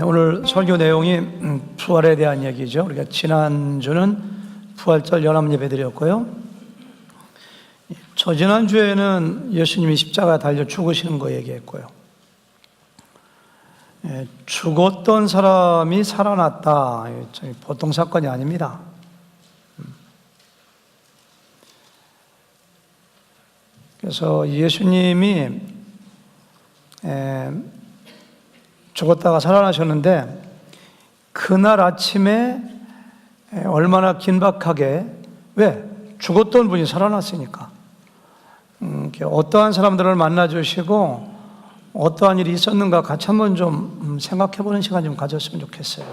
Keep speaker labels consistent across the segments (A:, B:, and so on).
A: 오늘 설교 내용이 부활에 대한 얘기죠. 우리가 지난주는 부활절 연합 예배 드렸고요. 지난주에는 예수님이 십자가에 달려 죽으시는 거 얘기했고요. 죽었던 사람이 살아났다. 보통 사건이 아닙니다. 그래서 예수님이 죽었다가 살아나셨는데 그날 아침에 얼마나 긴박하게, 왜? 죽었던 분이 살아났으니까. 어떠한 사람들을 만나주시고 어떠한 일이 있었는가 같이 한번 좀 생각해보는 시간 좀 가졌으면 좋겠어요.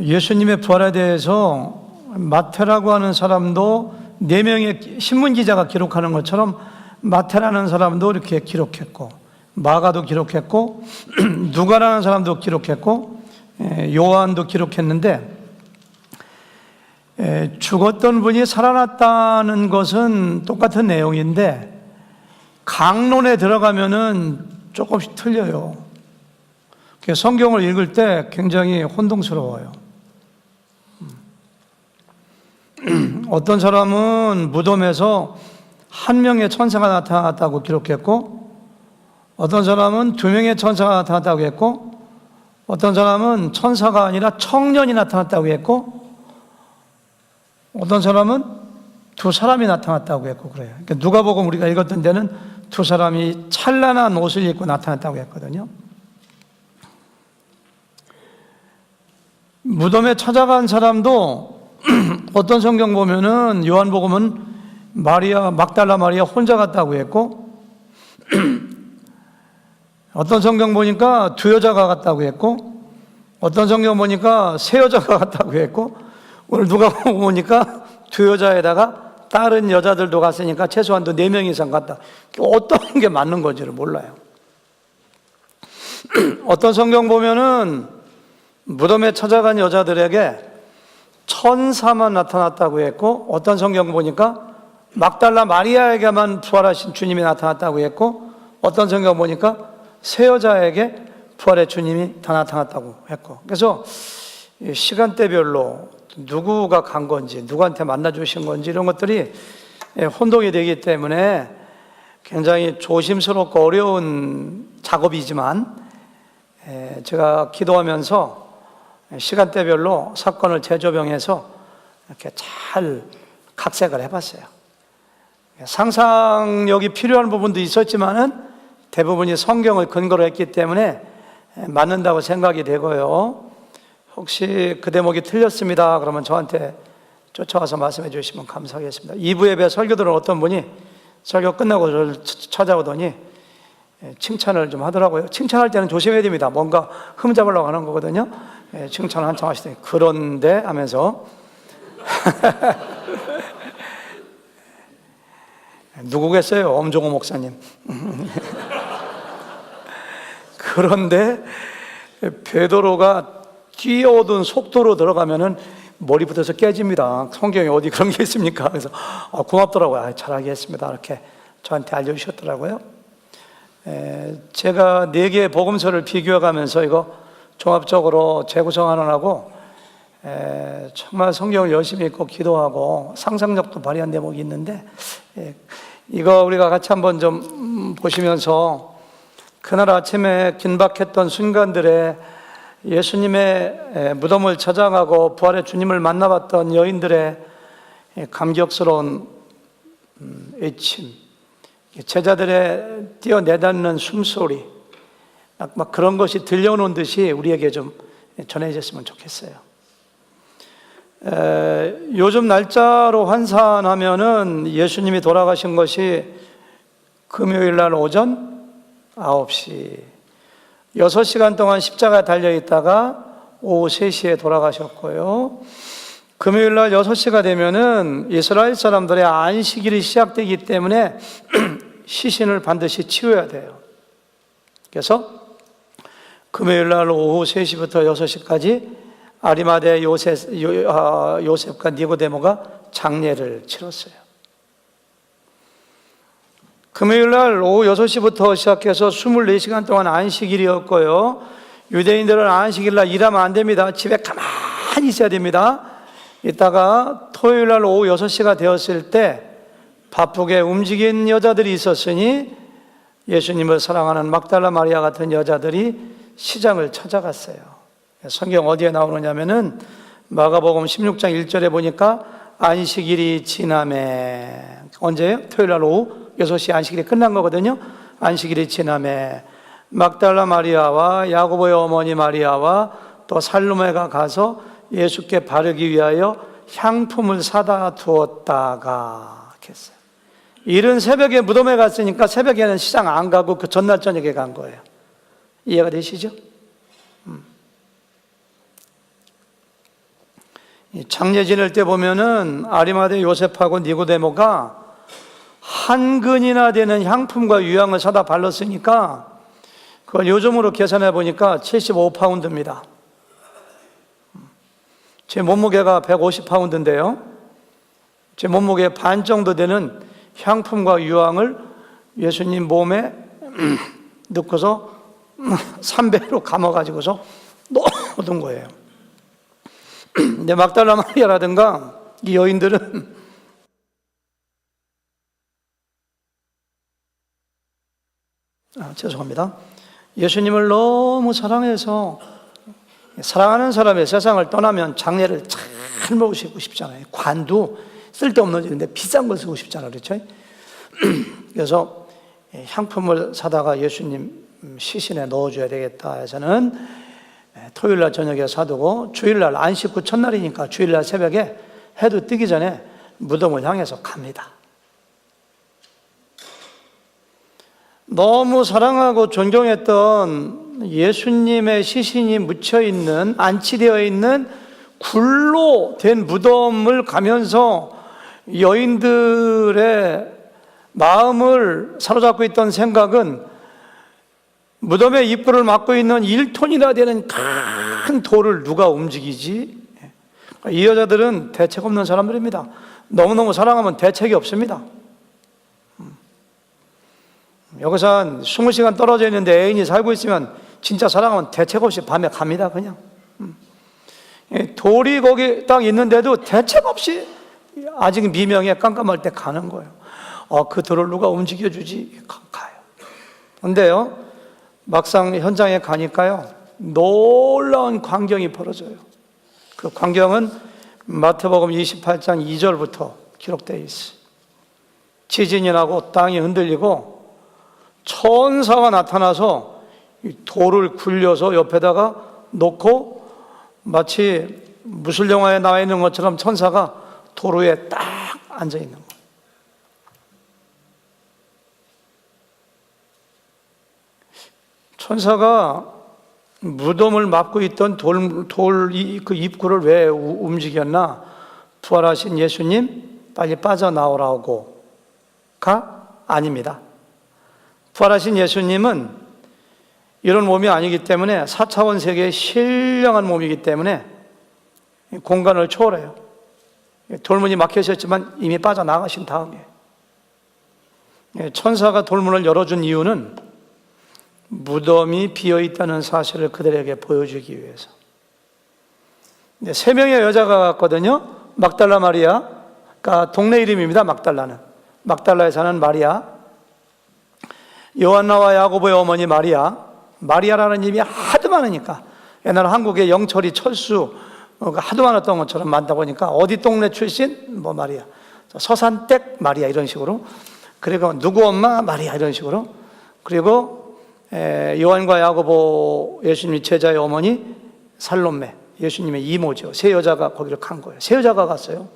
A: 예수님의 부활에 대해서 마태라고 하는 사람도 4명의 신문기자가 기록하는 것처럼 마태라는 사람도 이렇게 기록했고, 마가도 기록했고, 누가라는 사람도 기록했고, 요한도 기록했는데, 죽었던 분이 살아났다는 것은 똑같은 내용인데 강론에 들어가면은 조금씩 틀려요. 성경을 읽을 때 굉장히 혼동스러워요. 어떤 사람은 무덤에서 1명의 천사가 나타났다고 기록했고, 어떤 사람은 2명의 천사가 나타났다고 했고, 어떤 사람은 천사가 아니라 청년이 나타났다고 했고, 어떤 사람은 2사람이 나타났다고 했고 그래요. 그러니까 누가복음 우리가 읽었던 데는 2사람이 찬란한 옷을 입고 나타났다고 했거든요. 무덤에 찾아간 사람도 어떤 성경 보면은 요한복음은 마리아, 막달라 마리아 혼자 갔다고 했고, 어떤 성경 보니까 2 여자가 갔다고 했고, 어떤 성경 보니까 3 여자가 갔다고 했고, 오늘 누가 보니까 2 여자에다가 다른 여자들도 갔으니까 최소한도 4명 이상 갔다. 어떤 게 맞는 건지를 몰라요. 어떤 성경 보면은 무덤에 찾아간 여자들에게 천사만 나타났다고 했고, 어떤 성경 보니까 막달라 마리아에게만 부활하신 주님이 나타났다고 했고, 어떤 성경 보니까 3 여자에게 부활의 주님이 다 나타났다고 했고, 그래서 시간대별로 누구가 간 건지, 누구한테 만나주신 건지 이런 것들이 혼동이 되기 때문에 굉장히 조심스럽고 어려운 작업이지만 제가 기도하면서 시간대별로 사건을 재조명해서 이렇게 잘 각색을 해봤어요. 상상력이 필요한 부분도 있었지만은 대부분이 성경을 근거로 했기 때문에 맞는다고 생각이 되고요. 혹시 그 대목이 틀렸습니다 그러면 저한테 쫓아와서 말씀해 주시면 감사하겠습니다. 2부 예배 설교들은 어떤 분이 설교 끝나고 저를 찾아오더니 칭찬을 좀 하더라고요. 칭찬할 때는 조심해야 됩니다. 뭔가 흠잡으려고 하는 거거든요. 칭찬을 한참 하시더니 그런데 하면서 누구겠어요? 엄종호 목사님. 그런데 베드로가 뛰어오던 속도로 들어가면은 머리 붙어서 깨집니다. 성경에 어디 그런 게 있습니까? 그래서 고맙더라고요. 잘하게 했습니다. 이렇게 저한테 알려주셨더라고요. 제가 4개의 복음서를 비교해가면서 이거 종합적으로 재구성하느라고 정말 성경을 열심히 읽고 기도하고 상상력도 발휘한 대목이 있는데, 이거 우리가 같이 한번 좀 보시면서 그날 아침에 긴박했던 순간들에 예수님의 무덤을 찾아가고 부활의 주님을 만나봤던 여인들의 감격스러운 애침, 제자들의 뛰어내닫는 숨소리, 막 그런 것이 들려오는 듯이 우리에게 좀 전해졌으면 좋겠어요. 요즘 날짜로 환산하면은 예수님이 돌아가신 것이 금요일 날 오전 9시, 6시간 동안 십자가에 달려있다가 오후 3시에 돌아가셨고요. 금요일 날 6시가 되면은 이스라엘 사람들의 안식일이 시작되기 때문에 시신을 반드시 치워야 돼요. 그래서 금요일 날 오후 3시부터 6시까지 아리마대 요셉과 니고데모가 장례를 치렀어요. 금요일 날 오후 6시부터 시작해서 24시간 동안 안식일이었고요. 유대인들은 안식일날 일하면 안 됩니다. 집에 가만히 있어야 됩니다. 이따가 토요일날 오후 6시가 되었을 때 바쁘게 움직인 여자들이 있었으니 예수님을 사랑하는 막달라 마리아 같은 여자들이 시장을 찾아갔어요. 성경 어디에 나오느냐면은 마가복음 16장 1절에 보니까 안식일이 지남에, 언제요? 토요일날 오후 6시 안식일이 끝난 거거든요. 안식일이 지남에 막달라 마리아와 야고보의 어머니 마리아와 또 살로메가 가서 예수께 바르기 위하여 향품을 사다 두었다가 이렇게 했어요. 이른 새벽에 무덤에 갔으니까 새벽에는 시장 안 가고 그 전날 저녁에 간 거예요. 이해가 되시죠? 장례 지낼 때 보면은 아리마대 요셉하고 니고데모가 한 근이나 되는 향품과 유향을 사다 발랐으니까 그걸 요즘으로 계산해 보니까 75파운드입니다. 제 몸무게가 150파운드인데요. 제 몸무게 반 정도 되는 향품과 유향을 예수님 몸에 넣고서 3배로 감아가지고서 넣어둔 거예요. 근데 막달라 마리아라든가 이 여인들은 죄송합니다. 예수님을 너무 사랑해서, 사랑하는 사람이 세상을 떠나면 장례를 잘 모시고 싶잖아요. 관도 쓸데없는 일인데 비싼 걸 쓰고 싶잖아요. 그렇죠? 그래서 향품을 사다가 예수님 시신에 넣어줘야 되겠다 해서는 토요일날 저녁에 사두고 주일날 안식 후 첫날이니까 주일날 새벽에 해도 뜨기 전에 무덤을 향해서 갑니다. 너무 사랑하고 존경했던 예수님의 시신이 묻혀있는, 안치되어 있는 굴로 된 무덤을 가면서 여인들의 마음을 사로잡고 있던 생각은 무덤의 입구를 막고 있는 1톤이나 되는 큰 돌을 누가 움직이지? 이 여자들은 대책 없는 사람들입니다. 너무너무 사랑하면 대책이 없습니다. 여기서 한 20시간 떨어져 있는데 애인이 살고 있으면 진짜 사랑하면 대책 없이 밤에 갑니다. 그냥 돌이 거기 딱 있는데도 대책 없이 아직 미명에 깜깜할 때 가는 거예요. 그 돌을 누가 움직여주지? 가요. 근데요, 막상 현장에 가니까요, 놀라운 광경이 벌어져요. 그 광경은 마태복음 28장 2절부터 기록되어 있어요. 지진이 나고 땅이 흔들리고 천사가 나타나서 돌을 굴려서 옆에다가 놓고 마치 무술 영화에 나와 있는 것처럼 천사가 돌 위에 딱 앉아 있는 거예요. 천사가 무덤을 막고 있던 그 입구를 왜 움직였나? 부활하신 예수님 빨리 빠져나오라고가 아닙니다. 부활하신 예수님은 이런 몸이 아니기 때문에 4차원 세계의 신령한 몸이기 때문에 공간을 초월해요. 돌문이 막혀 있었지만 이미 빠져나가신 다음에 천사가 돌문을 열어준 이유는 무덤이 비어있다는 사실을 그들에게 보여주기 위해서. 3명의 여자가 갔거든요. 막달라 마리아가 동네 이름입니다. 막달라는 막달라에 사는 마리아, 요한나와 야고보의 어머니 마리아. 마리아라는 이름이 하도 많으니까 옛날 한국에 영철이 철수 하도 많았던 것처럼 많다 보니까 어디 동네 출신? 뭐 마리아, 서산댁 마리아 이런 식으로, 그리고 누구 엄마 마리아 이런 식으로, 그리고 요한과 야고보 예수님의 제자의 어머니 살로메 예수님의 이모죠. 3여자가 거기를 간 거예요. 3여자가 갔어요.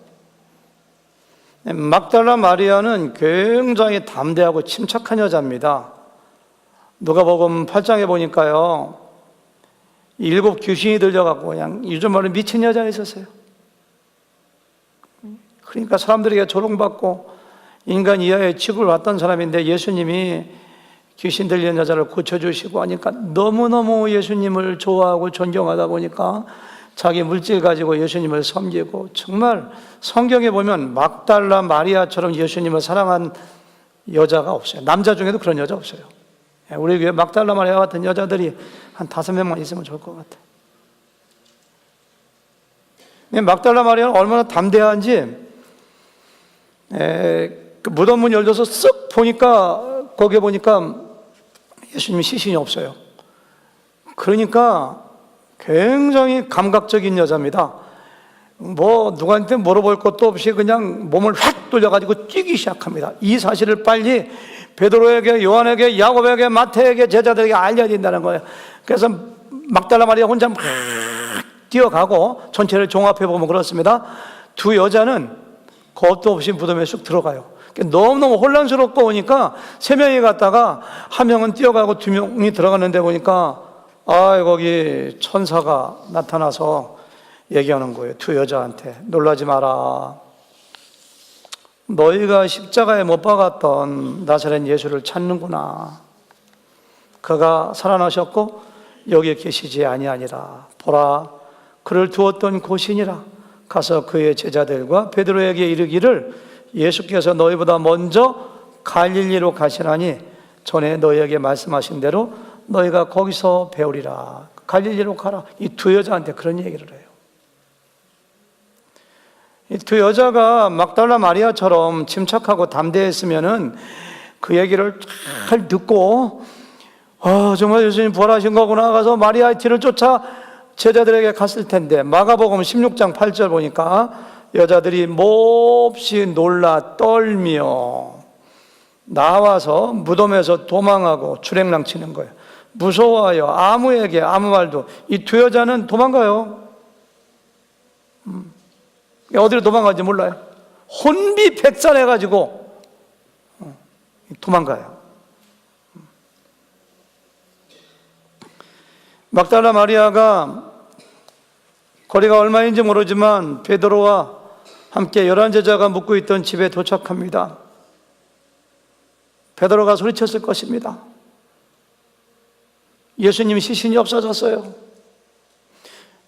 A: 막달라 마리아는 굉장히 담대하고 침착한 여자입니다. 누가복음 8장에 보니까요, 7 귀신이 들려갖고 그냥 요즘 말로 미친 여자가 있었어요. 그러니까 사람들에게 조롱받고 인간 이하의 취급을 받던 사람인데 예수님이 귀신 들린 여자를 고쳐주시고 하니까 너무너무 예수님을 좋아하고 존경하다 보니까 자기 물질 가지고 예수님을 섬기고, 정말 성경에 보면 막달라 마리아처럼 예수님을 사랑한 여자가 없어요. 남자 중에도 그런 여자 없어요. 우리 교회 막달라 마리아 같은 여자들이 한 5명만 있으면 좋을 것 같아. 막달라 마리아는 얼마나 담대한지, 그 무덤 문 열려서 쓱 보니까, 거기에 보니까 예수님이 시신이 없어요. 그러니까 굉장히 감각적인 여자입니다. 누구한테 물어볼 것도 없이 그냥 몸을 확 돌려가지고 뛰기 시작합니다. 이 사실을 빨리 베드로에게, 요한에게, 야곱에게, 마태에게, 제자들에게 알려야 된다는 거예요. 그래서 막달라 마리아 혼자 막 뛰어가고, 전체를 종합해 보면 그렇습니다. 두 여자는 겁도 없이 무덤에 쑥 들어가요. 너무너무 혼란스럽고 보니까 3명이 갔다가 1명은 뛰어가고 2명이 들어갔는데 보니까 거기 천사가 나타나서 얘기하는 거예요. 두 여자한테 놀라지 마라. 너희가 십자가에 못 박았던 나사렛 예수를 찾는구나. 그가 살아나셨고 여기에 계시지 아니하니라. 보라, 그를 두었던 곳이니라. 가서 그의 제자들과 베드로에게 이르기를 예수께서 너희보다 먼저 갈릴리로 가시나니 전에 너희에게 말씀하신 대로 너희가 거기서 배우리라. 갈릴리로 가라. 이 두 여자한테 그런 얘기를 해요. 이 두 여자가 막달라 마리아처럼 침착하고 담대했으면은 그 얘기를 잘 듣고 정말 예수님 부활하신 거구나 가서 마리아의 뒤를 쫓아 제자들에게 갔을 텐데, 마가복음 16장 8절 보니까 여자들이 몹시 놀라 떨며 나와서 무덤에서 도망하고 주랭랑 치는 거예요. 무서워요. 아무에게 아무 말도. 이 두 여자는 도망가요. 어디로 도망가는지 몰라요. 혼비백산해가지고 도망가요. 막달라 마리아가 거리가 얼마인지 모르지만 베드로와 함께 11제자가 묵고 있던 집에 도착합니다. 베드로가 소리쳤을 것입니다. 예수님 시신이 없어졌어요.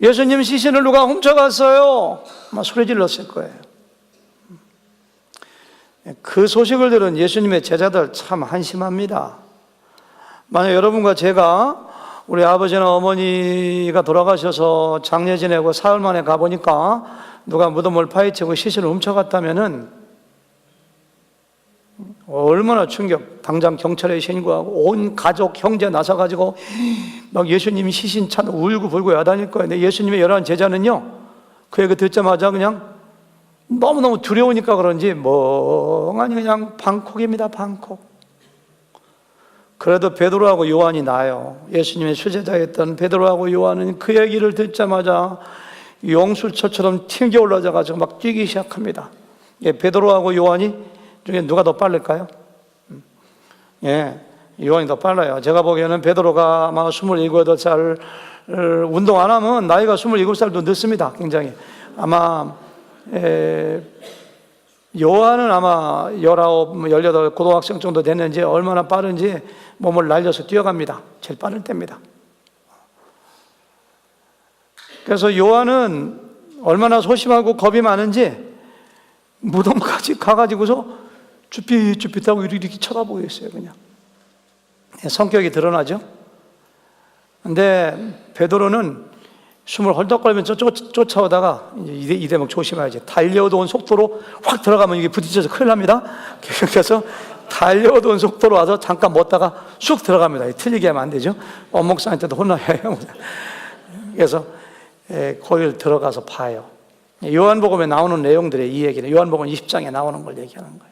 A: 예수님 시신을 누가 훔쳐갔어요. 아마 소리 질렀을 거예요. 그 소식을 들은 예수님의 제자들 참 한심합니다. 만약 여러분과 제가 우리 아버지나 어머니가 돌아가셔서 장례 지내고 사흘 만에 가보니까 누가 무덤을 파헤치고 시신을 훔쳐갔다면은 얼마나 충격. 당장 경찰에 신고하고 온 가족 형제 나서가지고 막 예수님이 시신 찾아 울고불고 야단일 거예요. 근데 예수님의 11 제자는요, 그 얘기 듣자마자 그냥 너무너무 두려우니까 그런지 멍하니 그냥 방콕입니다. 방콕. 그래도 베드로하고 요한이 나아요. 예수님의 수제자였던 베드로하고 요한은 그 얘기를 듣자마자 용술처럼 튕겨 올라가지고 막 뛰기 시작합니다. 베드로하고 요한이 중에 누가 더 빠를까요? 요한이 더 빨라요. 제가 보기에는 베드로가 아마 27, 8살 운동 안 하면 나이가 27살도 늦습니다. 굉장히. 아마 요한은 아마 19, 18 고등학생 정도 됐는지 얼마나 빠른지 몸을 날려서 뛰어갑니다. 제일 빠를 때입니다. 그래서 요한은 얼마나 소심하고 겁이 많은지 무덤까지 가가지고서 쭈삣쭈삣하고 이렇게 쳐다보고 있어요. 그냥 성격이 드러나죠. 근데 베드로는 숨을 헐떡거리면서 쫓아오다가 이제 이 대목 조심해야지. 달려오던 속도로 확 들어가면 이게 부딪혀서 큰일 납니다. 그래서 달려오던 속도로 와서 잠깐 못 다가 쑥 들어갑니다. 틀리게 하면 안 되죠. 목사한테도 혼나야 해요. 그래서 거기를 들어가서 봐요. 요한복음에 나오는 내용들의 이 얘기는 요한복음 20장에 나오는 걸 얘기하는 거예요.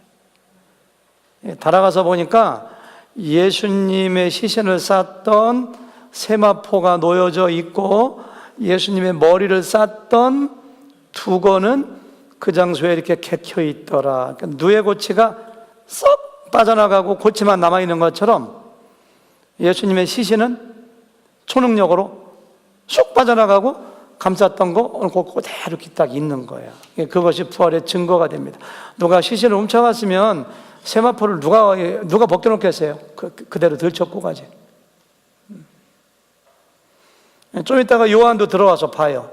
A: 달아가서 보니까 예수님의 시신을 쌌던 세마포가 놓여져 있고 예수님의 머리를 쌌던 두건은 그 장소에 이렇게 객혀 있더라. 그러니까 누에고치가 쏙 빠져나가고 고치만 남아있는 것처럼 예수님의 시신은 초능력으로 쏙 빠져나가고 감쌌던 거 그대로 이렇게 딱 있는 거예요. 그것이 부활의 증거가 됩니다. 누가 시신을 훔쳐갔으면 세마포를 누가 벗겨놓겠어요? 그대로 들쳐고 가지. 좀 이따가 요한도 들어와서 봐요.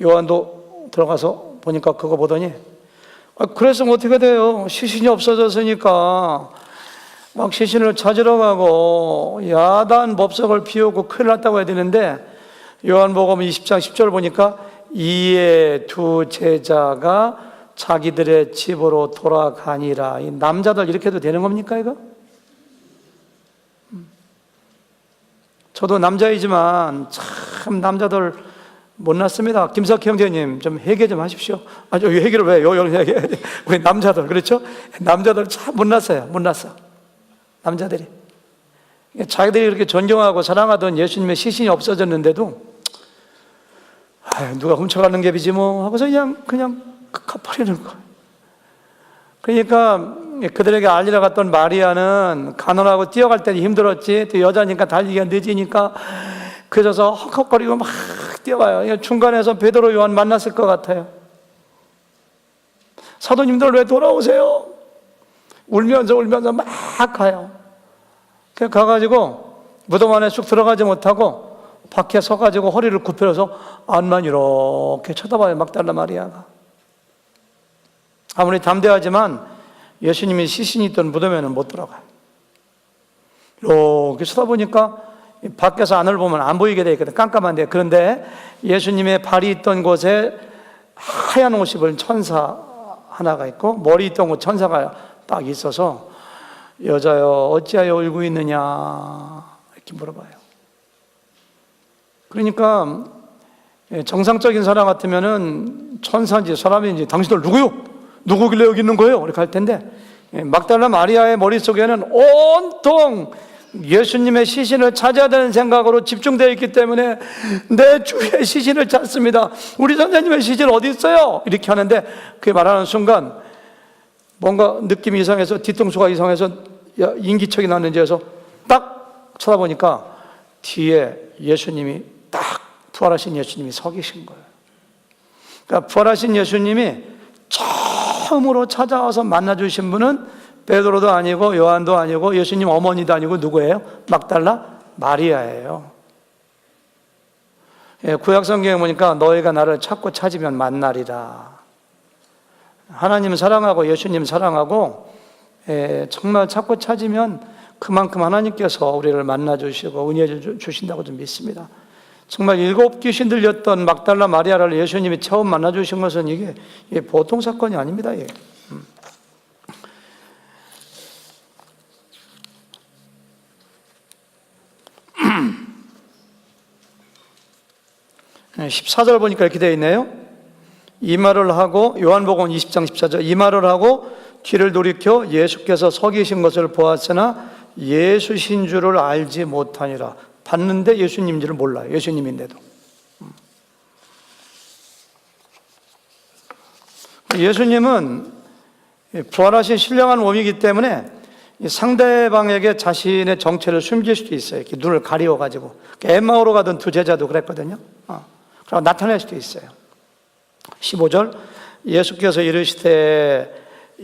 A: 요한도 들어가서 보니까 그거 보더니 그래서 어떻게 돼요? 시신이 없어졌으니까 막 시신을 찾으러 가고 야단 법석을 피우고 큰일 났다고 해야 되는데, 요한복음 20장 10절 보니까 이에 두 제자가 자기들의 집으로 돌아가니라. 이 남자들 이렇게 해도 되는 겁니까 이거? 저도 남자이지만 참 남자들 못났습니다. 김석희 형제님 좀 회개 좀 하십시오. 아니 회개를 왜? 우리 남자들 그렇죠? 남자들 참 못났어요. 못났어. 남자들이 자기들이 이렇게 존경하고 사랑하던 예수님의 시신이 없어졌는데도 누가 훔쳐가는 게 비지 뭐 하고서 그냥 갚아버리는 거예요. 그러니까 그들에게 알리러 갔던 마리아는 가난하고 뛰어갈 때는 힘들었지, 또 여자니까 달리기가 늦으니까 그래서 헉헉거리고 막 뛰어가요. 중간에서 베드로 요한 만났을 것 같아요. 사도님들 왜 돌아오세요? 울면서 막 가요. 그래서 가가지고 무덤 안에 쑥 들어가지 못하고 밖에 서가지고 허리를 굽혀서 안만 이렇게 쳐다봐요. 막달라 마리아가. 아무리 담대하지만 예수님이 시신이 있던 무덤에는 못 들어가요. 이렇게 쳐다보니까 밖에서 안을 보면 안 보이게 되어 있거든. 깜깜한데. 그런데 예수님의 발이 있던 곳에 하얀 옷 입은 천사 하나가 있고 머리 있던 곳 천사가 딱 있어서 여자여 어찌하여 울고 있느냐 이렇게 물어봐요. 그러니까 정상적인 사람 같으면은 천사인지 사람인지 당신들 누구요? 누구길래 여기 있는 거예요? 이렇게 할 텐데 막달라 마리아의 머릿속에는 온통 예수님의 시신을 찾아야 되는 생각으로 집중되어 있기 때문에 내 주의 시신을 찾습니다. 우리 선생님의 시신 어디 있어요? 이렇게 하는데 그게 말하는 순간 뭔가 느낌이 이상해서 뒤통수가 이상해서 인기척이 났는지 해서 딱 쳐다보니까 뒤에 예수님이 딱 부활하신 예수님이 서 계신 거예요. 그러니까 부활하신 예수님이 처음으로 찾아와서 만나주신 분은 베드로도 아니고 요한도 아니고 예수님 어머니도 아니고 누구예요? 막달라 마리아예요. 구약 성경에 보니까 너희가 나를 찾고 찾으면 만나리라. 하나님 사랑하고 예수님 사랑하고 정말 찾고 찾으면 그만큼 하나님께서 우리를 만나주시고 은혜를 주신다고 좀 믿습니다. 정말 7 귀신 들렸던 막달라 마리아를 예수님이 처음 만나주신 것은 이게 보통 사건이 아닙니다. 이게. 14절 보니까 이렇게 되어 있네요. 이 말을 하고 요한복음 20장 14절 이 말을 하고 뒤를 돌이켜 예수께서 서 계신 것을 보았으나 예수신 줄을 알지 못하니라. 봤는데 예수님인지를 몰라요. 예수님인데도. 예수님은 부활하신 신령한 몸이기 때문에 상대방에게 자신의 정체를 숨길 수도 있어요. 이렇게 눈을 가리워가지고. 엠마오로 가던 두 제자도 그랬거든요. 그리고 나타낼 수도 있어요. 15절 예수께서 이르시되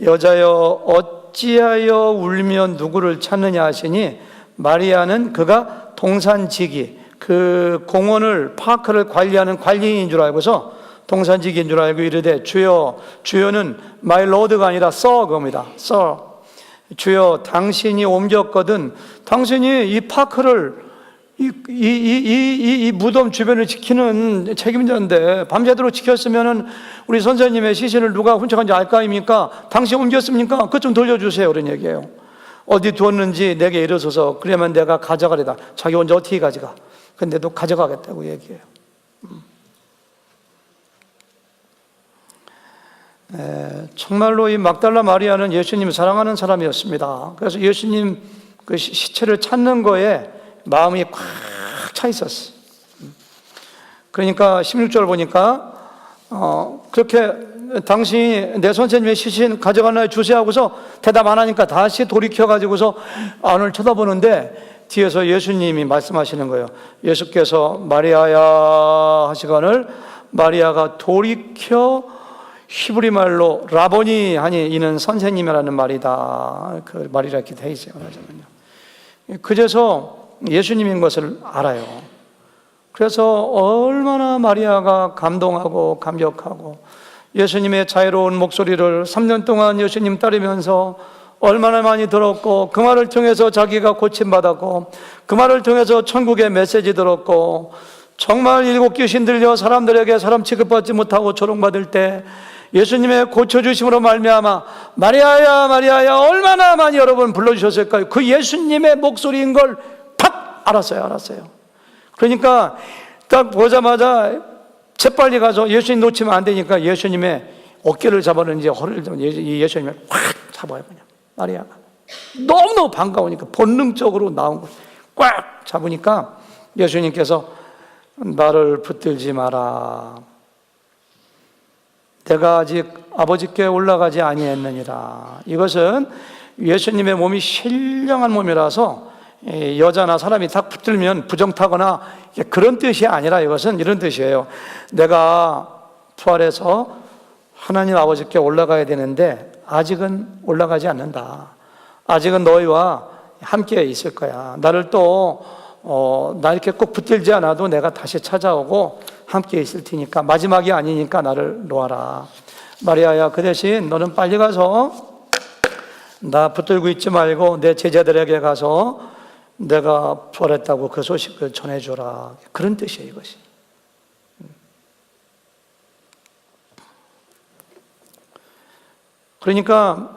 A: 여자여 어찌하여 울며 누구를 찾느냐 하시니 마리아는 그가 동산지기 그 공원을 파크를 관리하는 관리인인 줄 알고서 동산지기인 줄 알고 이르되 주여 주여는 마이 로드가 아니라 서 겁니다. 서 주여 당신이 옮겼거든 당신이 이 파크를 이 무덤 주변을 지키는 책임자인데 밤새도록 지켰으면은 우리 선생님의 시신을 누가 훔쳐간지 알 거 아닙니까? 당신 옮겼습니까? 그것 좀 돌려주세요. 그런 얘기예요. 어디 두었는지 내게 이르소서. 그러면 내가 가져가리다. 자기 혼자 어떻게 가져가? 근데도 가져가겠다고 얘기해요. 정말로 이 막달라 마리아는 예수님을 사랑하는 사람이었습니다. 그래서 예수님 그 시체를 찾는 거에 마음이 꽉 차 있었어요. 그러니까 16절 보니까 그렇게 당신이 내 선생님의 시신 가져가나요 주세요 하고서 대답 안 하니까 다시 돌이켜가지고서 안을 쳐다보는데 뒤에서 예수님이 말씀하시는 거예요. 예수께서 마리아야 하시거늘 마리아가 돌이켜 히브리 말로 라보니 하니 이는 선생님이라는 말이다. 그 말이라 이렇게 돼 있어요. 그래서 예수님인 것을 알아요. 그래서 얼마나 마리아가 감동하고 감격하고 예수님의 자유로운 목소리를 3년 동안 예수님 따르면서 얼마나 많이 들었고, 그 말을 통해서 자기가 고침받았고, 그 말을 통해서 천국의 메시지 들었고, 정말 7 귀신 들려 사람들에게 사람 취급받지 못하고 조롱받을 때 예수님의 고쳐주심으로 말미암아 마리아야 마리아야 얼마나 많이 여러분 불러주셨을까요? 그 예수님의 목소리인 걸 팍 알았어요. 그러니까 딱 보자마자 재빨리 가서 예수님 놓치면 안 되니까 예수님의 어깨를 잡았는지 허리를 잡았는지 예수님을 확 잡아요. 그냥 마리아가 너무너무 반가우니까 본능적으로 나온 거예요. 꽉 잡으니까 예수님께서 나를 붙들지 마라. 내가 아직 아버지께 올라가지 아니했느니라. 이것은 예수님의 몸이 신령한 몸이라서 여자나 사람이 딱 붙들면 부정타거나 그런 뜻이 아니라 이것은 이런 뜻이에요. 내가 부활해서 하나님 아버지께 올라가야 되는데 아직은 올라가지 않는다. 아직은 너희와 함께 있을 거야. 나를 또 나 이렇게 꼭 붙들지 않아도 내가 다시 찾아오고 함께 있을 테니까 마지막이 아니니까 나를 놓아라. 마리아야, 그 대신 너는 빨리 가서 나 붙들고 있지 말고 내 제자들에게 가서 내가 부활했다고 그 소식을 전해줘라. 그런 뜻이에요, 이것이. 그러니까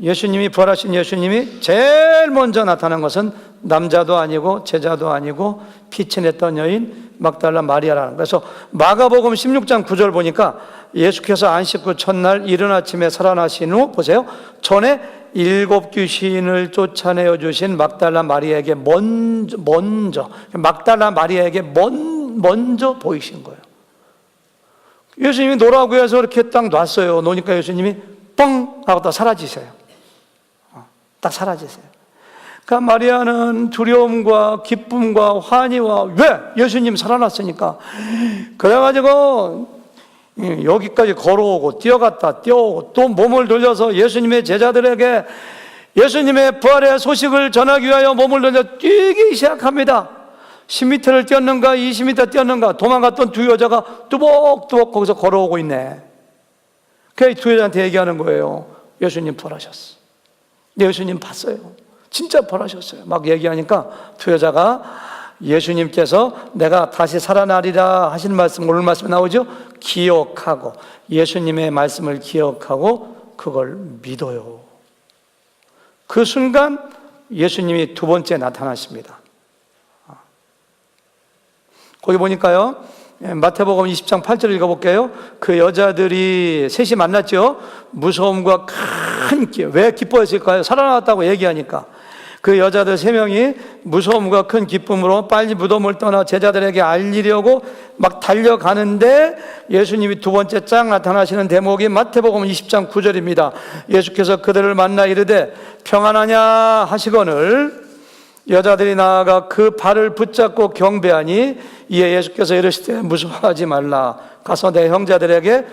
A: 예수님이, 부활하신 예수님이 제일 먼저 나타난 것은 남자도 아니고 제자도 아니고 피치 냈던 여인 막달라 마리아라는 거예요. 그래서 마가복음 16장 9절 보니까 예수께서 안식 후 첫날 이른 아침에 살아나신 후, 보세요, 전에 7 귀신을 쫓아내어 주신 막달라 마리아에게 먼저 막달라 마리아에게 먼저 보이신 거예요. 예수님이 노라고 해서 이렇게 딱 놨어요. 놓으니까 예수님이 뻥 하고 딱 사라지세요. 딱 사라지세요. 그러니까 마리아는 두려움과 기쁨과 환희와, 왜? 예수님 살아났으니까. 그래가지고 여기까지 걸어오고 뛰어갔다 뛰어오고 또 몸을 돌려서 예수님의 제자들에게 예수님의 부활의 소식을 전하기 위하여 몸을 돌려 뛰기 시작합니다. 10m를 뛰었는가 20m 뛰었는가 도망갔던 두 여자가 뚜벅뚜벅 거기서 걸어오고 있네. 그 두 여자한테 얘기하는 거예요. 예수님 부활하셨어. 예수님 봤어요. 진짜 부활하셨어요. 막 얘기하니까 두 여자가 예수님께서 내가 다시 살아나리라 하신 말씀, 오늘 말씀에 나오죠? 기억하고, 예수님의 말씀을 기억하고 그걸 믿어요. 그 순간 예수님이 두 번째 나타나십니다. 거기 보니까요, 마태복음 20장 8절 읽어볼게요. 그 여자들이 셋이 만났죠. 무서움과 큰 기쁨. 왜 기뻐했을까요? 살아났다고 얘기하니까. 그 여자들 3명이 무서움과 큰 기쁨으로 빨리 무덤을 떠나 제자들에게 알리려고 막 달려가는데 예수님이 두 번째 짝 나타나시는 대목이 마태복음 20장 9절입니다. 예수께서 그들을 만나 이르되 평안하냐 하시거늘 여자들이 나아가 그 발을 붙잡고 경배하니 이에 예수께서 이르시되 무서워하지 말라. 가서 내 형제들에게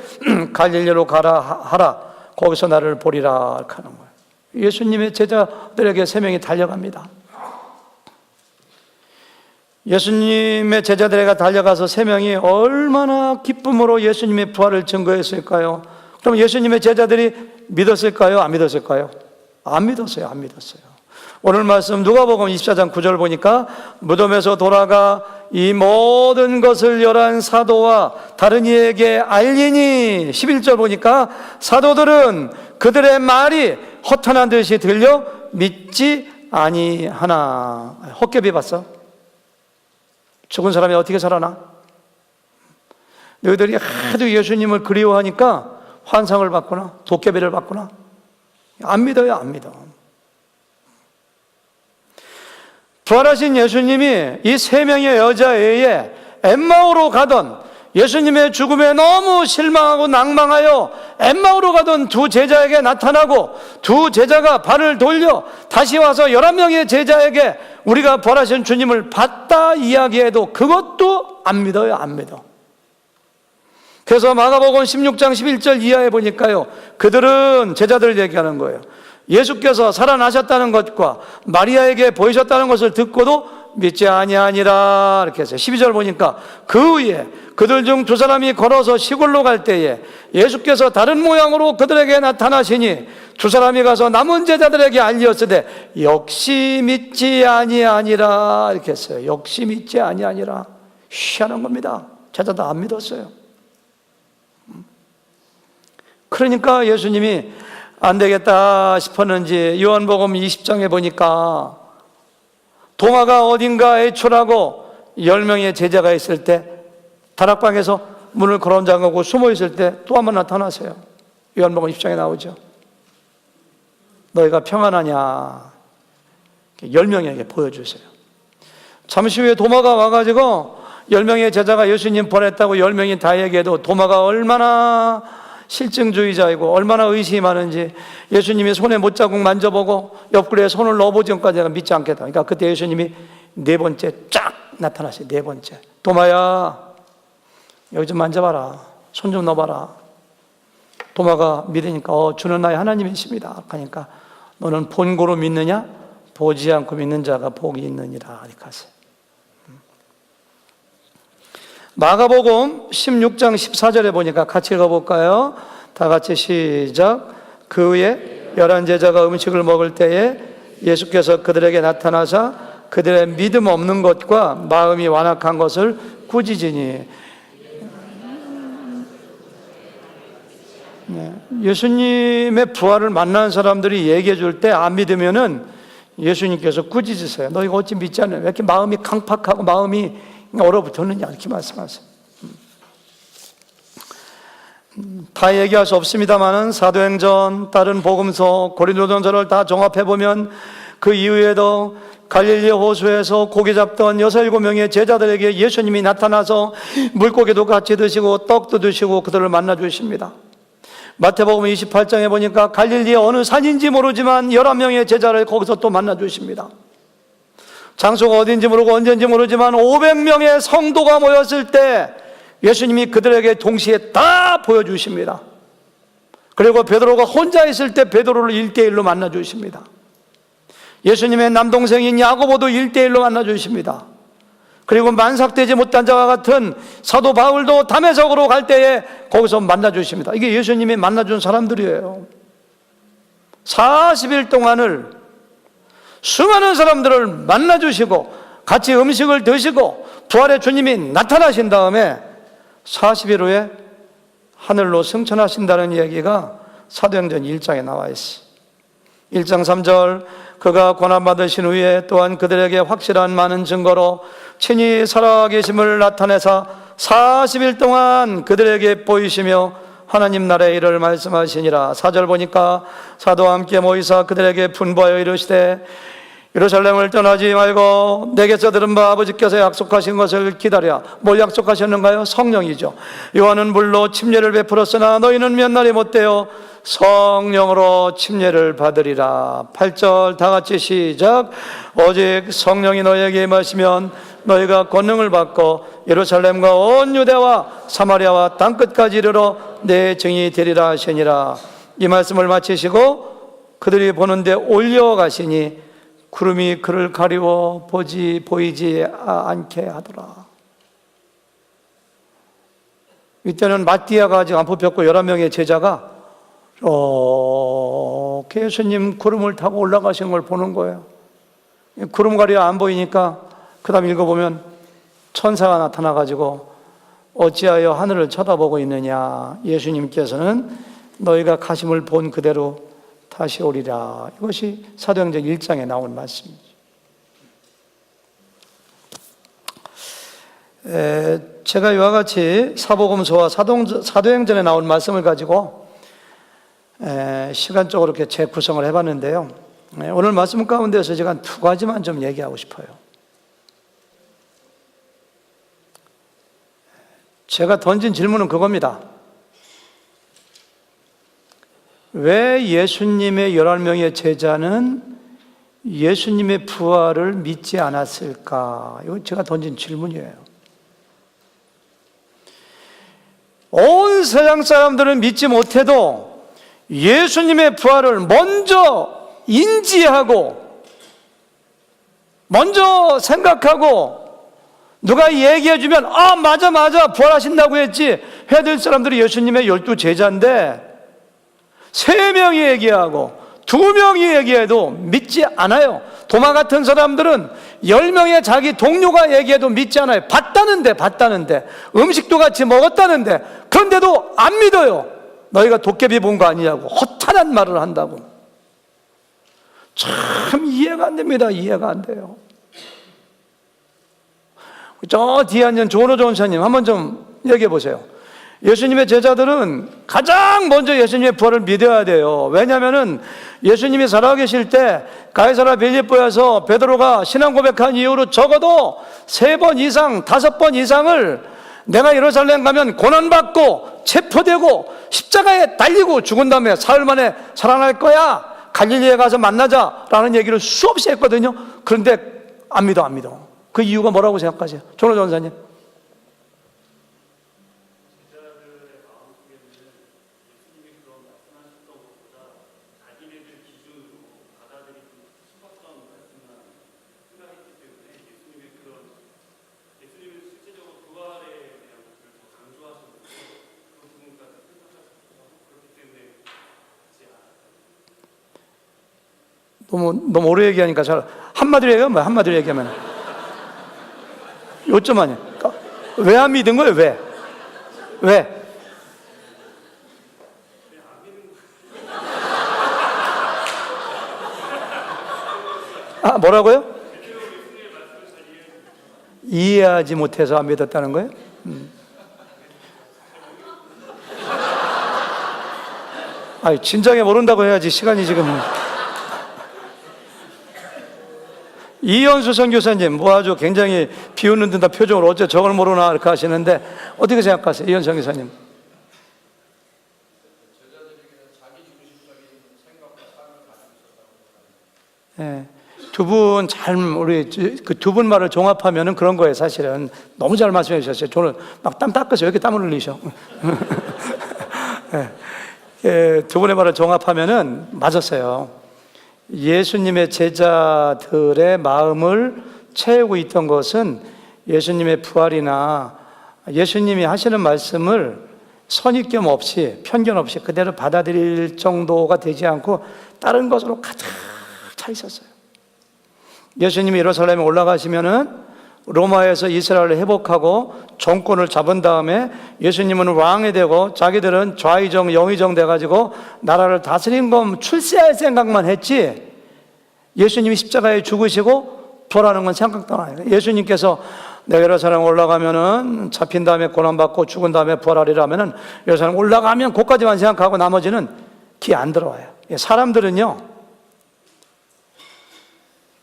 A: 갈릴리로 가라 하라. 거기서 나를 보리라 하는 거예요. 예수님의 제자들에게 3명이 달려갑니다. 예수님의 제자들에게 달려가서 3명이 얼마나 기쁨으로 예수님의 부활을 증거했을까요? 그럼 예수님의 제자들이 믿었을까요? 안 믿었을까요? 안 믿었어요. 오늘 말씀 누가복음 24장 9절 보니까 무덤에서 돌아가 이 모든 것을 11 사도와 다른 이에게 알리니 11절 보니까 사도들은 그들의 말이 허탄한 듯이 들려 믿지 아니하나. 헛개비 봤어? 죽은 사람이 어떻게 살아나? 너희들이 하도 예수님을 그리워하니까 환상을 받거나 도깨비를 받거나 안 믿어요. 안 믿어. 부활하신 예수님이 이 3명의 여자애에 엠마오로 가던, 예수님의 죽음에 너무 실망하고 낭망하여 엠마오로 가던 두 제자에게 나타나고 두 제자가 발을 돌려 다시 와서 11명의 제자에게 우리가 부활하신 주님을 봤다 이야기해도 그것도 안 믿어요. 안 믿어. 그래서 마가복음 16장 11절 이하에 보니까요, 그들은, 제자들 얘기하는 거예요, 예수께서 살아나셨다는 것과 마리아에게 보이셨다는 것을 듣고도 믿지 아니하니라 이렇게 했어요. 12절 보니까 그 후에 그들 중 두 사람이 걸어서 시골로 갈 때에 예수께서 다른 모양으로 그들에게 나타나시니 두 사람이 가서 남은 제자들에게 알리었으되 역시 믿지 아니하니라. 이렇게 했어요. 역시 믿지 아니하니라. 희한한 겁니다. 제자들 안 믿었어요. 그러니까 예수님이 안 되겠다 싶었는지 요한복음 20장에 보니까 도마가 어딘가 애출하고 10명의 제자가 있을 때 다락방에서 문을 걸어 잠그고 숨어 있을 때 또 한 번 나타나세요. 요한복음 20장에 나오죠. 너희가 평안하냐? 10명에게 보여주세요. 잠시 후에 도마가 와가지고 10명의 제자가 예수님 보냈다고 10명이 다 얘기해도 도마가 얼마나 실증주의자이고 얼마나 의심이 많은지 예수님이 손에 못자국 만져보고 옆구리에 손을 넣어보지 전까지 내가 믿지 않겠다. 그러니까 그때 예수님이 네 번째 쫙 나타나세요. 네 번째. 도마야, 여기 좀 만져봐라. 손 좀 넣어봐라. 도마가 믿으니까 주는 나의 하나님이십니다. 하니까 너는 본고로 믿느냐? 보지 않고 믿는 자가 복이 있느니라. 이렇게 하세요. 마가복음 16장 14절에 보니까 같이 읽어볼까요? 다 같이 시작. 그 후에 11제자가 음식을 먹을 때에 예수께서 그들에게 나타나사 그들의 믿음 없는 것과 마음이 완악한 것을 꾸짖으니. 예수님의 부활을 만난 사람들이 얘기해 줄 때 안 믿으면은 예수님께서 꾸짖으세요. 너 이거 어찌 믿지 않냐? 왜 이렇게 마음이 강팍하고 마음이 얼어붙었느냐? 이렇게 말씀하세요. 다 얘기할 수 없습니다만은 사도행전, 다른 복음서, 고린도전서를 다 종합해 보면 그 이후에도 갈릴리 호수에서 고기 잡던 6, 7명의 제자들에게 예수님이 나타나서 물고기도 같이 드시고 떡도 드시고 그들을 만나 주십니다. 마태복음 28장에 보니까 갈릴리의 어느 산인지 모르지만 11명의 제자를 거기서 또 만나 주십니다. 장소가 어딘지 모르고 언제인지 모르지만 500명의 성도가 모였을 때 예수님이 그들에게 동시에 다 보여주십니다. 그리고 베드로가 혼자 있을 때 베드로를 1대1로 만나 주십니다. 예수님의 남동생인 야고보도 1대1로 만나 주십니다. 그리고 만삭되지 못한 자와 같은 사도 바울도 다메섹으로 갈 때에 거기서 만나 주십니다. 이게 예수님이 만나준 사람들이에요. 40일 동안을 수많은 사람들을 만나 주시고 같이 음식을 드시고 부활의 주님이 나타나신 다음에 40일 후에 하늘로 승천하신다는 얘기가 사도행전 1장에 나와 있어요. 1장 3절, 그가 고난받으신 후에 또한 그들에게 확실한 많은 증거로 친히 살아계심을 나타내사 40일 동안 그들에게 보이시며 하나님 나라의 일을 말씀하시니라. 4절 보니까 사도와 함께 모이사 그들에게 분부하여 이르시되 예루살렘을 떠나지 말고 내게서 들은 바 아버지께서 약속하신 것을 기다려. 뭘 약속하셨는가요? 성령이죠. 요한은 물로 침례를 베풀었으나 너희는 몇 날이 못되어 성령으로 침례를 받으리라. 8절 다 같이 시작. 오직 성령이 너희에게 임하시면 너희가 권능을 받고 예루살렘과 온 유대와 사마리아와 땅끝까지 이르러 내 증인이 되리라 하시니라. 이 말씀을 마치시고 그들이 보는데 올려가시니 구름이 그를 가리워 보이지 않게 하더라. 이때는 마띠아가 아직 안 뽑혔고 11명의 제자가 예수님 구름을 타고 올라가신 걸 보는 거예요. 구름 가리워 안 보이니까 그 다음 읽어보면 천사가 나타나가지고 어찌하여 하늘을 쳐다보고 있느냐. 예수님께서는 너희가 가심을 본 그대로 다시 오리라. 이것이 사도행전 1장에 나온 말씀이죠. 제가 이와 같이 사복음서와 사도행전에 나온 말씀을 가지고 시간적으로 이렇게 재구성을 해봤는데요. 오늘 말씀 가운데서 제가 두 가지만 좀 얘기하고 싶어요. 제가 던진 질문은 그겁니다. 왜 예수님의 11명의 제자는 예수님의 부활을 믿지 않았을까? 이거 제가 던진 질문이에요. 온 세상 사람들은 믿지 못해도 예수님의 부활을 먼저 인지하고 먼저 생각하고 누가 얘기해주면 맞아 부활하신다고 했지. 해야 될 사람들이 예수님의 12 제자인데 3명이 얘기하고 2명이 얘기해도 믿지 않아요. 도마 같은 사람들은 10명의 자기 동료가 얘기해도 믿지 않아요. 봤다는데 음식도 같이 먹었다는데 그런데도 안 믿어요. 너희가 도깨비 본 거 아니냐고 허탄한 말을 한다고. 참 이해가 안 됩니다. 이해가 안 돼요. 저 뒤에 앉은 조은호 전사님 한번 좀 얘기해 보세요. 예수님의 제자들은 가장 먼저 예수님의 부활을 믿어야 돼요. 왜냐하면 예수님이 살아계실 때 가이사랴 빌립보에서 베드로가 신앙 고백한 이후로 적어도 3번 이상 5번 이상을 내가 예루살렘 가면 고난받고 체포되고 십자가에 달리고 죽은 다음에 사흘 만에 살아날 거야, 갈릴리에 가서 만나자라는 얘기를 수없이 했거든요. 그런데 안 믿어. 그 이유가 뭐라고 생각하세요? 조은호 전사님. 너무 오래 얘기하니까 잘 한마디로 얘기하면 한마디로 얘기하면 요점 아니야. 왜 안 믿은 거예요? 왜? 뭐라고요? 이해하지 못해서 안 믿었다는 거예요? 진작에 모른다고 해야지. 시간이 지금. 이현수 선교사님 아주 굉장히 비웃는 듯한 표정으로 어째 저걸 모르나 이렇게 하시는데 어떻게 생각하세요? 이현수 선교사님. 두 분 우리 그 두 분 말을 종합하면은 그런 거예요. 사실은 너무 잘 말씀해 주셨어요. 저는 막 땀 닦으세요. 왜 이렇게 땀을 흘리셔? 두 분의 말을 종합하면은 맞았어요. 예수님의 제자들의 마음을 채우고 있던 것은 예수님의 부활이나 예수님이 하시는 말씀을 선입견 없이 편견 없이 그대로 받아들일 정도가 되지 않고 다른 것으로 가득 차 있었어요. 예수님이 예루살렘에 올라가시면은 로마에서 이스라엘을 회복하고 정권을 잡은 다음에 예수님은 왕이 되고 자기들은 좌의정 영의정 돼가지고 나라를 다스린 건 출세할 생각만 했지 예수님이 십자가에 죽으시고 부활하는 건 생각도 안 해요. 예수님께서 내가 예루살렘 올라가면은 잡힌 다음에 고난받고 죽은 다음에 부활하리라 하면은 예루살렘 올라가면 그것까지만 생각하고 나머지는 귀 안 들어와요. 사람들은요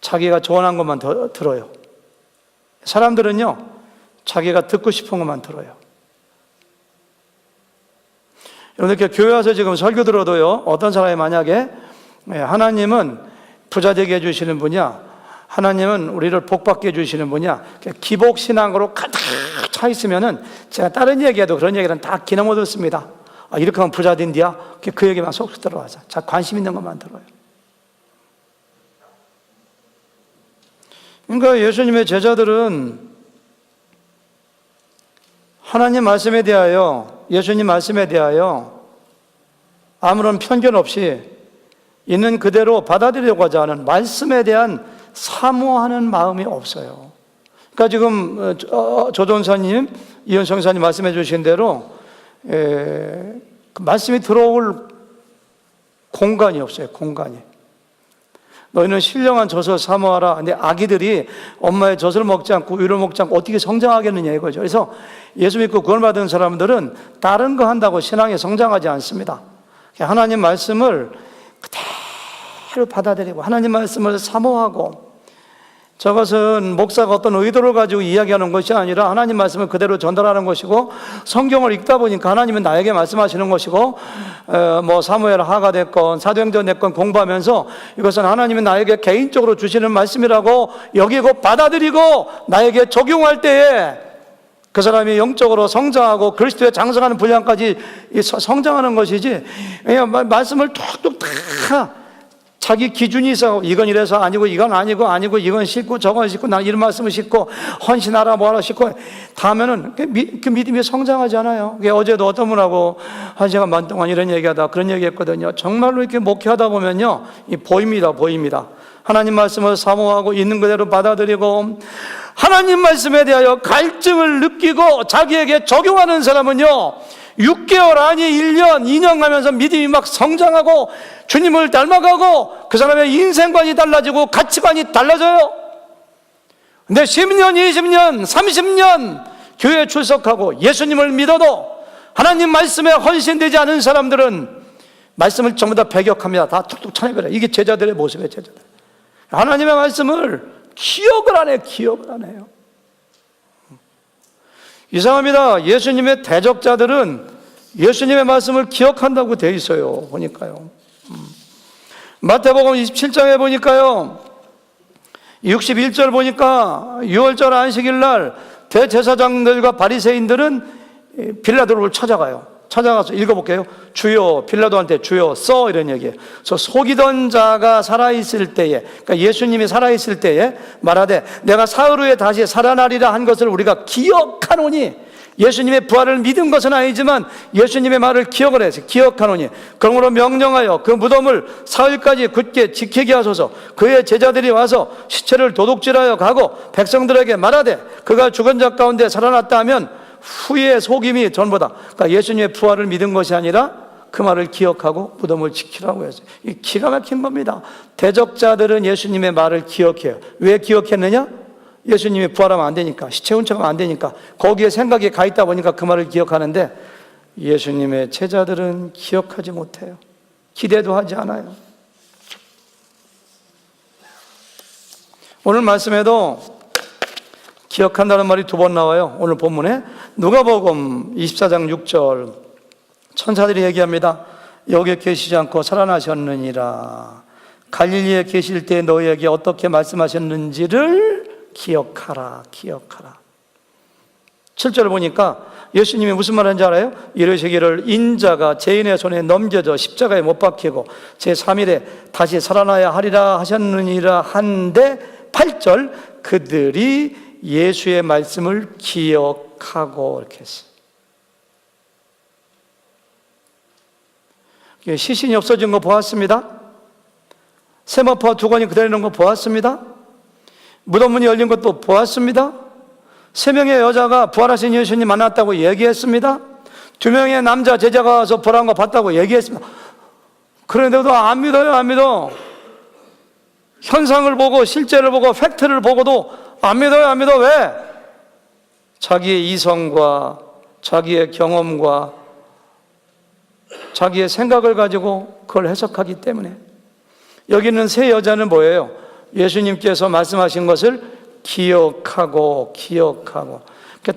A: 자기가 조언한 것만 들어요. 사람들은요 자기가 듣고 싶은 것만 들어요. 여러분 이렇게 교회 와서 지금 설교 들어도요 어떤 사람이 만약에 하나님은 부자 되게 해주시는 분이야, 하나님은 우리를 복받게 해주시는 분이야, 기복신앙으로 가득 차 있으면은 제가 다른 얘기해도 그런 얘기는 다 기능 못 얻습니다. 이렇게 하면 부자 된디야. 그 얘기만 쏙 들어가자. 자, 관심 있는 것만 들어요. 그러니까 예수님의 제자들은 하나님 말씀에 대하여, 예수님 말씀에 대하여 아무런 편견 없이 있는 그대로 받아들이려고 하지 않은 말씀에 대한 사모하는 마음이 없어요. 그러니까 지금 조전사님, 이현성사님 말씀해 주신 대로 그 말씀이 들어올 공간이 없어요. 공간이. 너희는 신령한 젖을 사모하라. 근데 아기들이 엄마의 젖을 먹지 않고 우유를 먹지 않고 어떻게 성장하겠느냐 이거죠. 그래서 예수 믿고 구원받은 사람들은 다른 거 한다고 신앙에 성장하지 않습니다. 하나님 말씀을 그대로 받아들이고 하나님 말씀을 사모하고, 저것은 목사가 어떤 의도를 가지고 이야기하는 것이 아니라 하나님 말씀을 그대로 전달하는 것이고, 성경을 읽다 보니까 하나님은 나에게 말씀하시는 것이고, 뭐 사무엘 하가 됐건 사도행전 됐건 공부하면서 이것은 하나님이 나에게 개인적으로 주시는 말씀이라고 여기고 받아들이고 나에게 적용할 때에 그 사람이 영적으로 성장하고 그리스도에 장성하는 분량까지 성장하는 것이지, 말씀을 툭툭 다 자기 기준이 있어. 이건 이래서 아니고, 이건 아니고, 이건 싫고, 저건 싫고, 난 이런 말씀을 싫고, 헌신하라, 뭐하라 싫고, 다 하면은 그 믿음이 성장하지 않아요. 어제도 어떤 분하고 1시간 반 동안 이런 얘기하다 그런 얘기 했거든요. 정말로 이렇게 목회하다 보면요, 보입니다. 하나님 말씀을 사모하고 있는 그대로 받아들이고, 하나님 말씀에 대하여 갈증을 느끼고 자기에게 적용하는 사람은요, 6개월 아니 1년, 2년 가면서 믿음이 막 성장하고 주님을 닮아가고 그 사람의 인생관이 달라지고 가치관이 달라져요. 근데 10년, 20년, 30년 교회에 출석하고 예수님을 믿어도 하나님 말씀에 헌신되지 않은 사람들은 말씀을 전부 다 배격합니다. 다 툭툭 쳐내버려요. 이게 제자들의 모습이에요. 제자들. 하나님의 말씀을 기억을 안 해요. 이상합니다. 예수님의 대적자들은 예수님의 말씀을 기억한다고 되어 있어요. 보니까요. 마태복음 27장에 보니까요, 61절 보니까 6월절 안식일 날 대제사장들과 바리새인들은 빌라도를 찾아가서 읽어볼게요. 주여, 빌라도한테 주여 써, 이런 얘기예요. 그래서 속이던 자가 살아있을 때에, 그러니까 예수님이 살아있을 때에 말하되 내가 사흘 후에 다시 살아나리라 한 것을 우리가 기억하노니, 예수님의 부활을 믿은 것은 아니지만 예수님의 말을 기억을 해서 기억하노니, 그러므로 명령하여 그 무덤을 사흘까지 굳게 지키게 하소서. 그의 제자들이 와서 시체를 도둑질하여 가고 백성들에게 말하되 그가 죽은 자 가운데 살아났다 하면 후에 속임이 전보다. 그러니까 예수님의 부활을 믿은 것이 아니라 그 말을 기억하고 무덤을 지키라고 했어요. 이 기가 막힌 겁니다. 대적자들은 예수님의 말을 기억해요. 왜 기억했느냐? 예수님이 부활하면 안 되니까, 시체 운척하면 안 되니까, 거기에 생각이 가 있다 보니까 그 말을 기억하는데, 예수님의 제자들은 기억하지 못해요. 기대도 하지 않아요. 오늘 말씀에도 기억한다는 말이 2번 나와요. 오늘 본문에 누가복음 24장 6절, 천사들이 얘기합니다. 여기 계시지 않고 살아나셨느니라. 갈릴리에 계실 때 너희에게 어떻게 말씀하셨는지를 기억하라. 7절을 보니까 예수님이 무슨 말 하는지 알아요? 이르시기를 인자가 죄인의 손에 넘겨져 십자가에 못 박히고 제3일에 다시 살아나야 하리라 하셨느니라 한데, 8절, 그들이 예수의 말씀을 기억하고, 이렇게 했어요. 시신이 없어진 거 보았습니다. 세마포와 두건이 그대로 있는 거 보았습니다. 무덤문이 열린 것도 보았습니다. 3명의 여자가 부활하신 예수님 만났다고 얘기했습니다. 2명의 남자 제자가 와서 부활한 거 봤다고 얘기했습니다. 그런데도 안 믿어요. 현상을 보고 실제를 보고 팩트를 보고도 안 믿어요. 왜? 자기의 이성과 자기의 경험과 자기의 생각을 가지고 그걸 해석하기 때문에. 여기 있는 3 여자는 뭐예요? 예수님께서 말씀하신 것을 기억하고.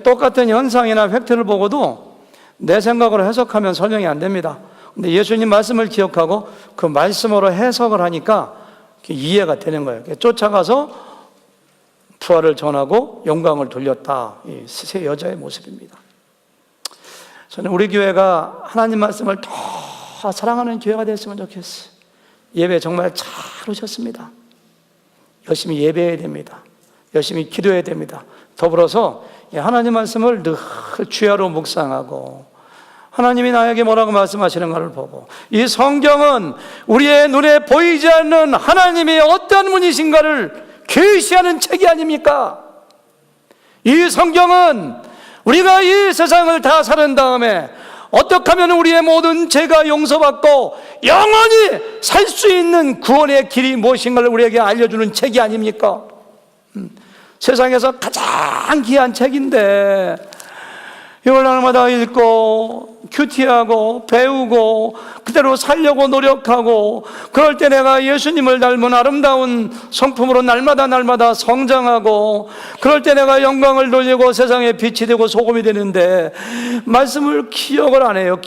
A: 똑같은 현상이나 팩트를 보고도 내 생각으로 해석하면 설명이 안 됩니다. 근데 예수님 말씀을 기억하고 그 말씀으로 해석을 하니까 이해가 되는 거예요. 쫓아가서 부활을 전하고 영광을 돌렸다. 이 3 여자의 모습입니다. 저는 우리 교회가 하나님 말씀을 더 사랑하는 교회가 됐으면 좋겠어요. 예배 정말 잘 오셨습니다. 열심히 예배해야 됩니다. 열심히 기도해야 됩니다. 더불어서 하나님 말씀을 늘 주야로 묵상하고 하나님이 나에게 뭐라고 말씀하시는가를 보고, 이 성경은 우리의 눈에 보이지 않는 하나님이 어떤 분이신가를 계시하는 책이 아닙니까? 이 성경은 우리가 이 세상을 다 사는 다음에 어떻게 하면 우리의 모든 죄가 용서받고 영원히 살 수 있는 구원의 길이 무엇인가를 우리에게 알려주는 책이 아닙니까? 세상에서 가장 귀한 책인데 이걸 날마다 읽고 큐티하고 배우고 그대로 살려고 노력하고, 그럴 때 내가 예수님을 닮은 아름다운 성품으로 날마다 성장하고, 그럴 때 내가 영광을 돌리고 세상에 빛이 되고 소금이 되는데 말씀을 기억을 안 해요.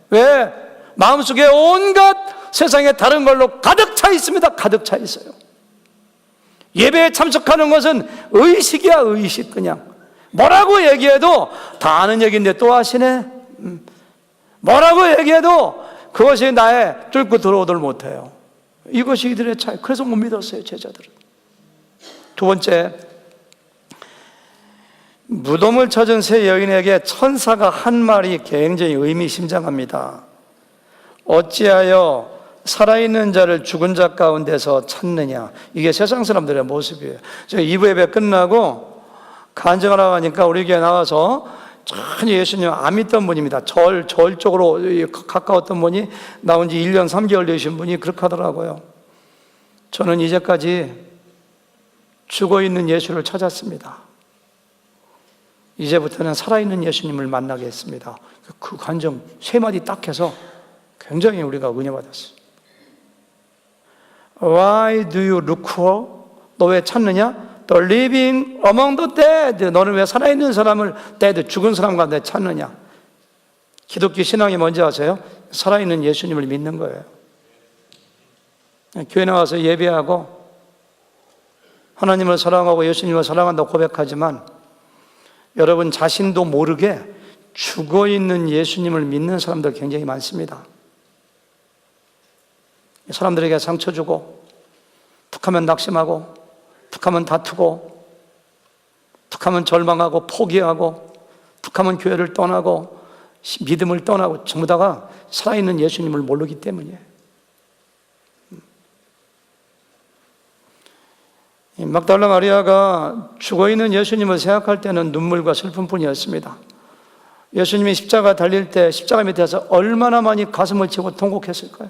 A: 왜? 마음속에 온갖 세상에 다른 걸로 가득 차 있습니다. 가득 차 있어요. 예배에 참석하는 것은 의식이야, 의식. 그냥 뭐라고 얘기해도 다 아는 얘기인데 또 하시네. 뭐라고 얘기해도 그것이 나의 뚫고 들어오들 못해요. 이것이 이들의 차이. 그래서 못 믿었어요, 제자들은. 두 번째, 무덤을 찾은 세 여인에게 천사가 한 말이 굉장히 의미심장합니다. 어찌하여 살아있는 자를 죽은 자 가운데서 찾느냐. 이게 세상 사람들의 모습이에요. 제가 2부 예배 끝나고 간증을 하고 하니까 우리 교회 나와서 전혀 예수님 안 믿던 분입니다. 절 쪽으로 가까웠던 분이 나온 지 1년 3개월 되신 분이 그렇게 하더라고요. 저는 이제까지 죽어있는 예수를 찾았습니다. 이제부터는 살아있는 예수님을 만나겠습니다. 그 간증 세 마디 딱 해서 굉장히 우리가 은혜 받았어요. Why do you look for? 너 왜 찾느냐? The living among the dead. 너는 왜 살아있는 사람을 dead, 죽은 사람 가운데 찾느냐? 기독교 신앙이 뭔지 아세요? 살아있는 예수님을 믿는 거예요. 교회 나와서 예배하고 하나님을 사랑하고 예수님을 사랑한다고 고백하지만 여러분 자신도 모르게 죽어있는 예수님을 믿는 사람들 굉장히 많습니다. 사람들에게 상처 주고, 툭하면 낙심하고, 툭하면 다투고, 툭하면 절망하고 포기하고, 툭하면 교회를 떠나고 믿음을 떠나고, 전부 다가 살아있는 예수님을 모르기 때문이에요. 막달라 마리아가 죽어있는 예수님을 생각할 때는 눈물과 슬픔뿐이었습니다. 예수님이 십자가 달릴 때 십자가 밑에서 얼마나 많이 가슴을 치고 통곡했을까요?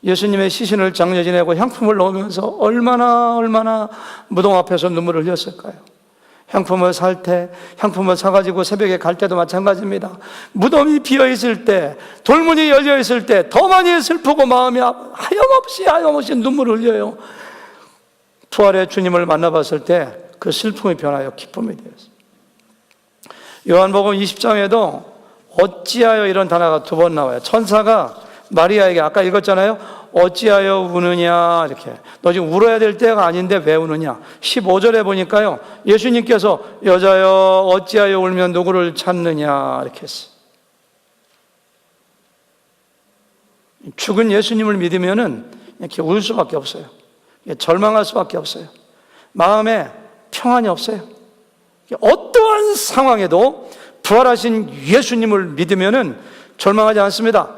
A: 예수님의 시신을 장려 지내고 향품을 넣으면서 얼마나 무덤 앞에서 눈물을 흘렸을까요? 향품을 살 때, 향품을 사가지고 새벽에 갈 때도 마찬가지입니다. 무덤이 비어있을 때, 돌문이 열려있을 때 더 많이 슬프고 마음이 하염없이 눈물을 흘려요. 부활의 주님을 만나봤을 때 그 슬픔이 변하여 기쁨이 되었어요. 요한복음 20장에도 어찌하여 이런 단어가 두 번 나와요. 천사가 마리아에게 아까 읽었잖아요. 어찌하여 우느냐 이렇게. 너 지금 울어야 될 때가 아닌데 왜 우느냐. 15절에 보니까요. 예수님께서 여자여 어찌하여 울면 누구를 찾느냐 이렇게 했어요. 죽은 예수님을 믿으면은 이렇게 울 수밖에 없어요. 절망할 수밖에 없어요. 마음에 평안이 없어요. 어떠한 상황에도 부활하신 예수님을 믿으면은 절망하지 않습니다.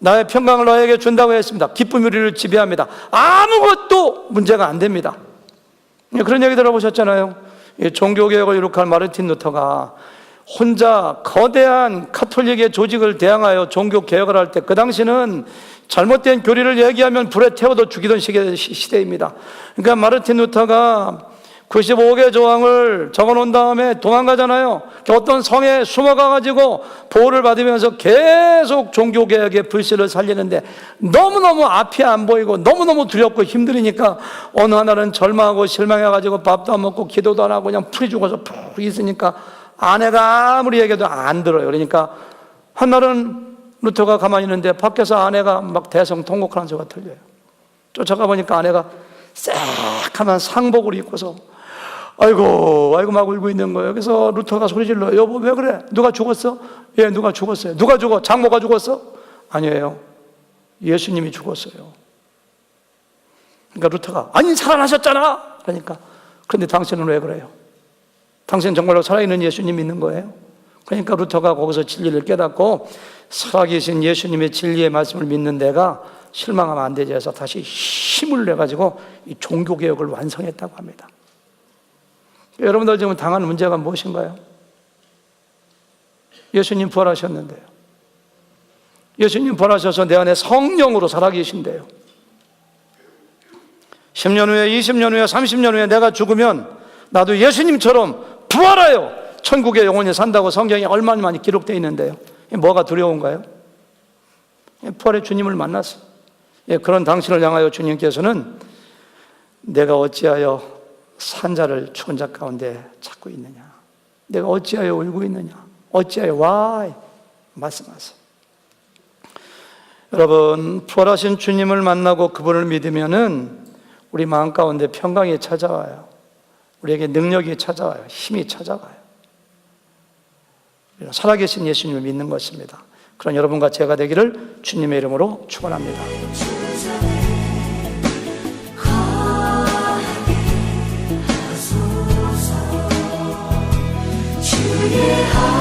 A: 나의 평강을 너에게 준다고 했습니다. 기쁨이 우리를 지배합니다. 아무것도 문제가 안 됩니다. 그런 얘기 들어보셨잖아요. 종교개혁을 이룩한 마르틴 루터가 혼자 거대한 가톨릭의 조직을 대항하여 종교개혁을 할 때 그 당시는 잘못된 교리를 얘기하면 불에 태워도 죽이던 시대입니다. 그러니까 마르틴 루터가 95개 조항을 적어놓은 다음에 도망가잖아요. 어떤 성에 숨어가가지고 보호를 받으면서 계속 종교개혁의 불씨를 살리는데 너무너무 앞이 안 보이고 너무너무 두렵고 힘들으니까 어느 하나는 절망하고 실망해가지고 밥도 안 먹고 기도도 안 하고 그냥 풀이 죽어서 푹 있으니까 아내가 아무리 얘기해도 안 들어요. 그러니까 한날은 루터가 가만히 있는데 밖에서 아내가 막 대성통곡하는 소리가 들려요. 쫓아가 보니까 아내가 새카만 상복을 입고서 아이고 막 울고 있는 거예요. 그래서 루터가 소리질러. 여보 왜 그래? 누가 죽었어? 예, 누가 죽었어요. 누가 죽어? 장모가 죽었어? 아니에요. 예수님이 죽었어요. 그러니까 루터가 아니 살아나셨잖아. 그러니까 그런데 당신은 왜 그래요? 당신 정말로 살아있는 예수님 믿는 거예요? 그러니까 루터가 거기서 진리를 깨닫고 살아계신 예수님의 진리의 말씀을 믿는 데가 실망하면 안 되지 해서 다시 힘을 내가지고 이 종교개혁을 완성했다고 합니다. 여러분들 지금 당하는 문제가 무엇인가요? 예수님 부활하셨는데요. 예수님 부활하셔서 내 안에 성령으로 살아계신대요. 10년 후에 20년 후에 30년 후에 내가 죽으면 나도 예수님처럼 부활하여 천국에 영원히 산다고 성경에 얼마나 많이 기록되어 있는데요. 뭐가 두려운가요? 부활의 주님을 만났어요. 그런 당신을 향하여 주님께서는 내가 어찌하여 산자를 추운 자 가운데 찾고 있느냐, 내가 어찌하여 울고 있느냐, 어찌하여 why 말씀하세요. 여러분 부활하신 주님을 만나고 그분을 믿으면은 우리 마음 가운데 평강이 찾아와요. 우리에게 능력이 찾아와요. 힘이 찾아와요. 살아계신 예수님을 믿는 것입니다. 그런 여러분과 제가 되기를 주님의 이름으로 축원합니다.
B: 주의